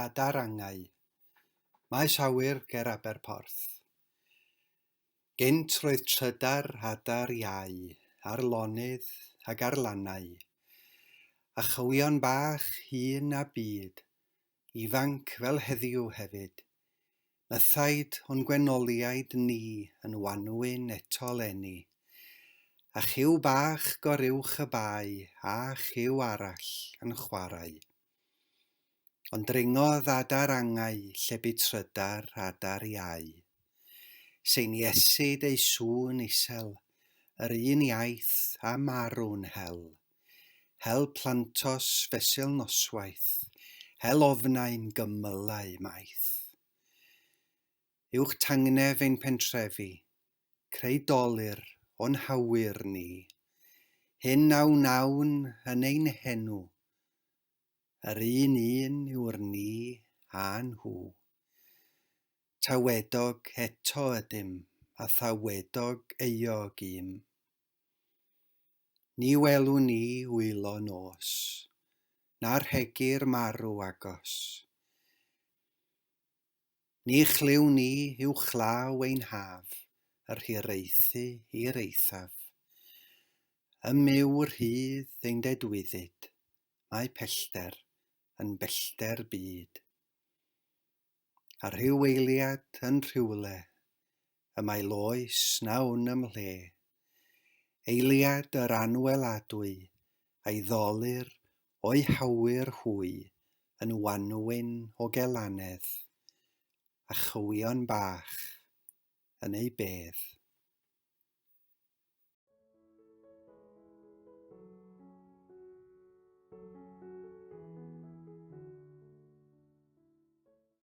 Adar angau. Maes awyr ger Aberporth. Gynt roedd trydar adar iau, ar lonydd ag ar lannau, a chywion bach hŷn a byd, ifanc fel heddiw hefyd, mythaid o'n gwenoliaid ni yn wanwyn eto leni, a chyw bach goruwch y bai a chyw arall yn chwarae. Ond dringodd adar angau lle bu trydar adar iau. Sein iesid ei sŵn isel, yr un iaith a marw'n hel. Hel plantos fesul noswaith, hel ofnau'n gymylau maith. Uwch tangnef ein pentrefi, creu dolyr o'n hawyr ni. Hyn nawn yn ein henw, yr un yw'r ni a nhw. Tawedog eto ydym, a thawedog euog im. Ni welwn ni wylo nos, na'r hegur marw agos. Ni chliw ni yw chlaw ein haf, yr hireithu i'r eithaf. Ymyw'r hydd ein dedwyddyd, mae pellter yn bellter byd. A rhyw eiliad yn rhywle, y mae loes nawn ymhle. Eiliad yr anweladwy, a'i ddolir o'i hawyr hwy, yn wanwyn o gelanedd, a chywion bach yn ei bedd.